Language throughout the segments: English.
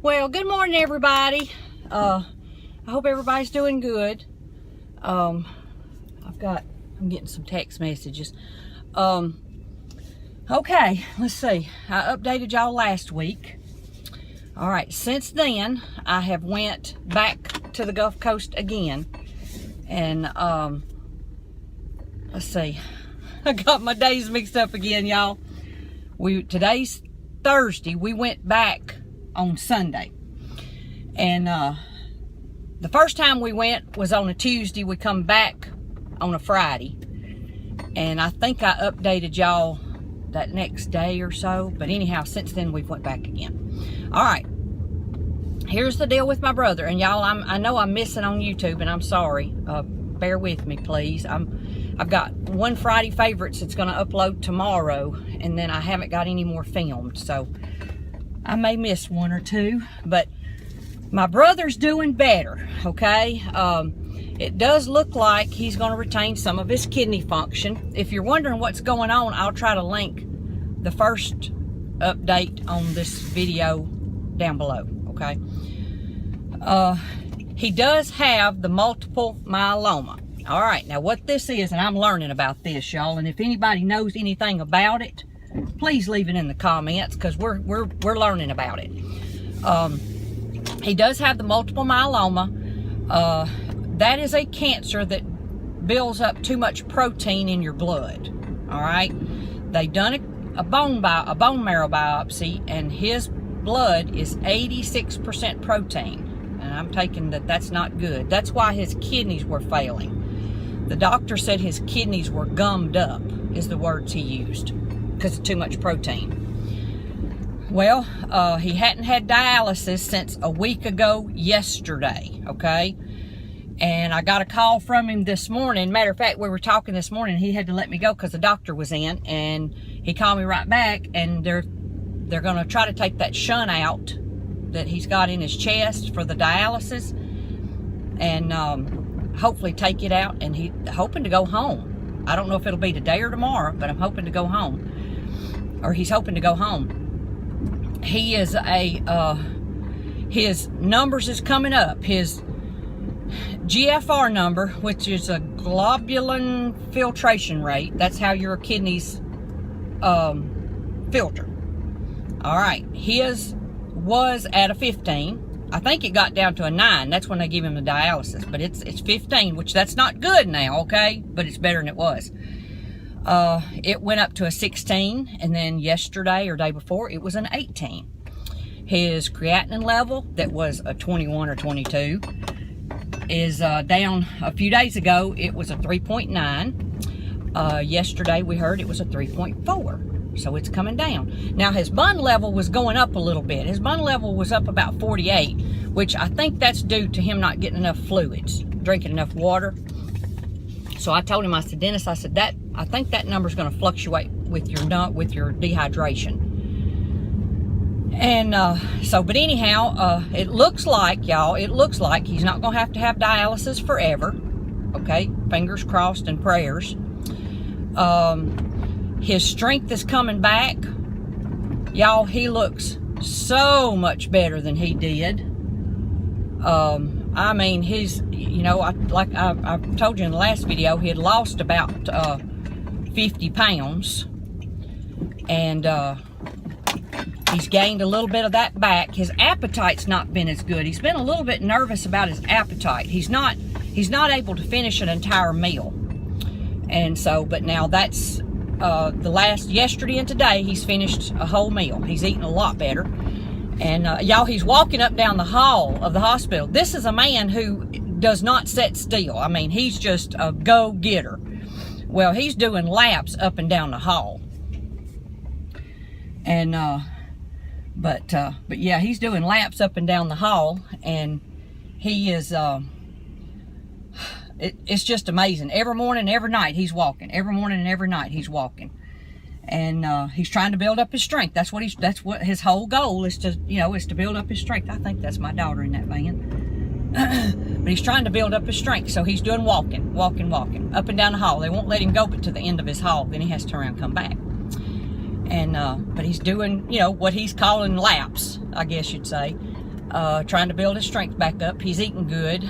Well, good morning, everybody. I hope everybody's doing good. I'm getting some text messages. Okay, let's see. I updated y'all last week. All right, since then, I have went back to the Gulf Coast again. And, let's see. I got my days mixed up again, y'all. Today's Thursday. We went back on Sunday. And the first time we went was on a Tuesday. We come back on a Friday. And I think I updated y'all that next day or so. But anyhow, since then we've went back again. All right. Here's the deal with my brother. And y'all, I know I'm missing on YouTube, and I'm sorry. Bear with me, please. I've got one Friday favorites that's going to upload tomorrow, and then I haven't got any more filmed, so I may miss one or two. But my brother's doing better, okay? It does look like he's going to retain some of his kidney function. If you're wondering what's going on, I'll try to link the first update on this video down below, okay? He does have the multiple myeloma. All right, now what this is, and I'm learning about this, y'all, and if anybody knows anything about it, please leave it in the comments, because we're learning about it. He does have the multiple myeloma. That is a cancer that builds up too much protein in your blood. All right, they done a bone marrow biopsy, and his blood is 86% protein, and I'm taking that's not good. That's why his kidneys were failing. The doctor said his kidneys were gummed up, is the words he used, because of too much protein. Well, he hadn't had dialysis since a week ago yesterday, okay? And I got a call from him this morning. Matter of fact, we were talking this morning. He had to let me go because the doctor was in, and he called me right back, and they're going to try to take that shunt out that he's got in his chest for the dialysis, and hopefully take it out, and he's hoping to go home. I don't know if it'll be today or tomorrow, but I'm hoping to go home, or he's hoping to go home. He is his numbers is coming up. His GFR number, which is a globulin filtration rate. That's how your kidneys filter. All right, his was at a 15. I think it got down to a 9. That's when they give him the dialysis. But it's 15, which that's not good now, okay? But it's better than it was. It went up to a 16, and then yesterday or day before, it was an 18. His creatinine level, that was a 21 or 22, is down. A few days ago, it was a 3.9. Yesterday, we heard it was a 3.4. So it's coming down. Now, his bun level was going up a little bit. His bun level was up about 48, which I think that's due to him not getting enough fluids, drinking enough water. So I told him, I said, Dennis, I said, I think that number's going to fluctuate with your dehydration. And but anyhow, it looks like, y'all, he's not going to have dialysis forever. Okay, fingers crossed and prayers. His strength is coming back. Y'all, he looks so much better than he did. I mean, I told you in the last video, he had lost about 50 pounds. And he's gained a little bit of that back. His appetite's not been as good. He's been a little bit nervous about his appetite. He's not able to finish an entire meal. And so, but now that's yesterday and today, he's finished a whole meal. He's eating a lot better. And y'all, he's walking up down the hall of the hospital. This is a man who does not sit still. I mean, he's just a go-getter. Well, he's doing laps up and down the hall. And but yeah, he's doing laps up and down the hall, and he is it's just amazing. Every morning, every night, he's walking. Every morning and every night, he's walking. And he's trying to build up his strength. That's what his whole goal is, to build up his strength. I think that's my daughter in that van. But he's trying to build up his strength. So he's doing walking, up and down the hall. They won't let him go but to the end of his hall. Then he has to turn around and come back. And but he's doing, what he's calling laps, I guess you'd say. trying to build his strength back up. He's eating good.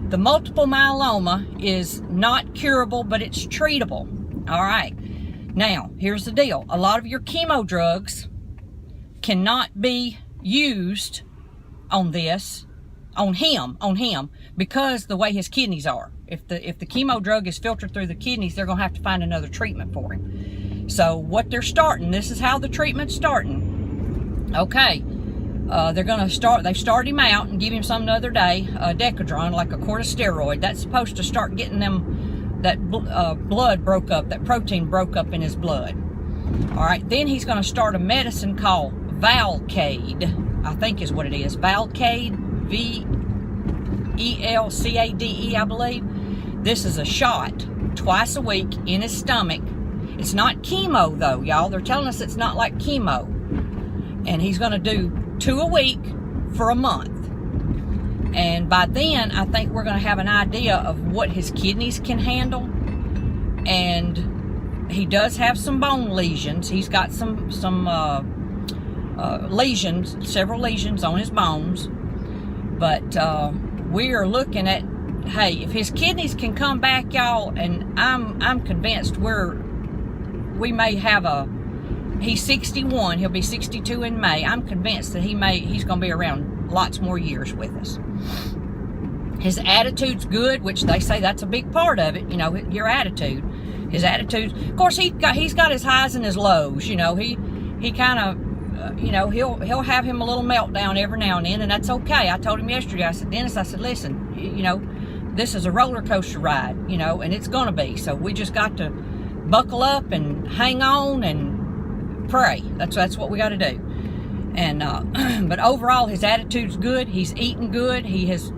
The multiple myeloma is not curable, but it's treatable. All right. Now, here's the deal. A lot of your chemo drugs cannot be used on him, because the way his kidneys are. If the chemo drug is filtered through the kidneys, they're going to have to find another treatment for him. So what they're starting, this is how the treatment's starting. Okay. They've started him out and give him some the other day, Decadron, like a corticosteroid. That's supposed to start getting them, that blood broke up, that protein broke up in his blood. All right, then he's going to start a medicine called Velcade, I think is what it is. Velcade, Velcade, I believe. This is a shot twice a week in his stomach. It's not chemo though, y'all. They're telling us it's not like chemo. And he's going to do 2 a week for a month. And by then, I think we're going to have an idea of what his kidneys can handle. And he does have some bone lesions. He's got some lesions, several lesions on his bones. But we are looking at, hey, if his kidneys can come back, y'all, and I'm convinced we may have he's 61, he'll be 62 in May. I'm convinced that he's going to be around lots more years with us. His attitude's good, which they say that's a big part of it, you know, your attitude. His attitude, of course, he's got his highs and his lows, you know. He kind of, you know, he'll have him a little meltdown every now and then, and that's okay. I told him yesterday, I said, Dennis, I said, listen, you know, this is a roller coaster ride, you know, and it's going to be. So we just got to buckle up and hang on and pray. That's what we got to do. And but overall, his attitude's good. He's eating good. He has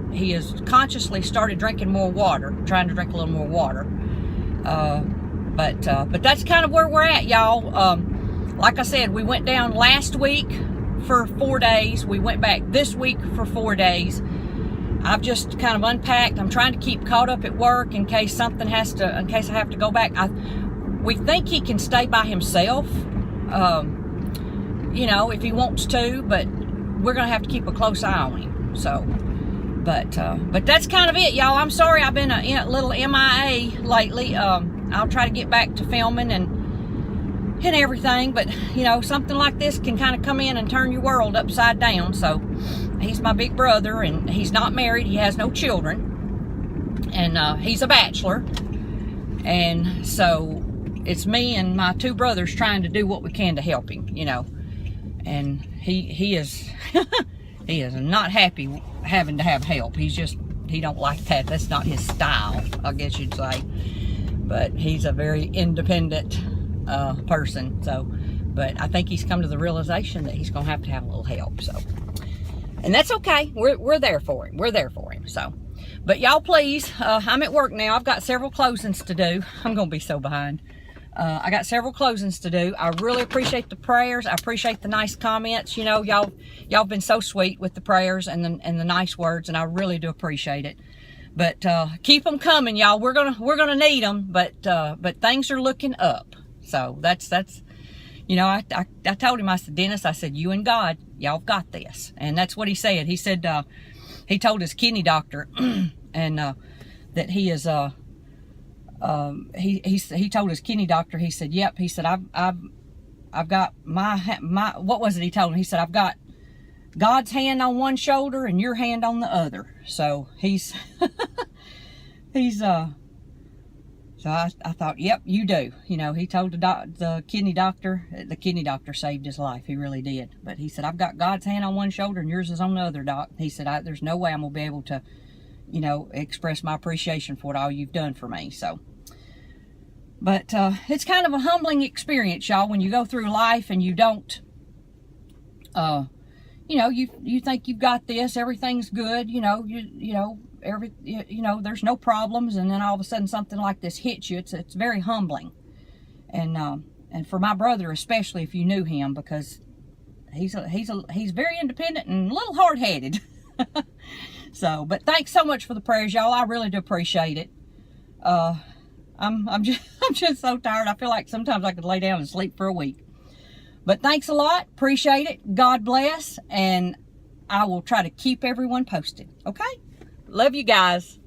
consciously started drinking more water, trying to drink a little more water. But that's kind of where we're at, y'all. Like I said, we went down last week for 4 days. We went back this week for 4 days. I've just kind of unpacked. I'm trying to keep caught up at work in case I have to go back. We think he can stay by himself. You know, if he wants to, but we're gonna have to keep a close eye on him. So, but that's kind of it, y'all. I'm sorry I've been a little MIA lately. I'll try to get back to filming and everything, but you know, something like this can kind of come in and turn your world upside down. So, he's my big brother, and he's not married. He has no children, and he's a bachelor, and so it's me and my 2 brothers trying to do what we can to help him, you know. And he is he is not happy having to have help. He don't like that. That's not his style, I guess you'd say. But he's a very independent person. So, but I think he's come to the realization that he's gonna have to have a little help. So, and that's okay. We're there for him. We're there for him. So, but y'all, please. I'm at work now. I've got several closings to do. I'm gonna be so behind. I got several closings to do. I really appreciate the prayers. I appreciate the nice comments. You know, y'all been so sweet with the prayers and the nice words, and I really do appreciate it. But keep them coming, y'all. We're gonna need them. But things are looking up. So that's you know, I told him, I said, Dennis, I said, you and God, y'all got this, and that's what he said. He said he told his kidney doctor and that he is he told his kidney doctor, he said, yep, he said, I've got my what was it he told him? He said, I've got God's hand on one shoulder and your hand on the other. So he's so I thought, yep, you do. You know, he told the kidney doctor saved his life. He really did. But he said, I've got God's hand on one shoulder and yours is on the other, doc. He said, there's no way I'm gonna be able to, you know, express my appreciation for all you've done for me. So, but it's kind of a humbling experience, y'all, when you go through life and you don't, you know, you think you've got this, everything's good, you know, you know, there's no problems, and then all of a sudden something like this hits you. It's very humbling, and for my brother especially, if you knew him, because he's very independent and a little hard-headed. So, but thanks so much for the prayers, y'all. I really do appreciate it. I'm just so tired. I feel like sometimes I could lay down and sleep for a week. But thanks a lot. Appreciate it. God bless. And I will try to keep everyone posted. Okay? Love you guys.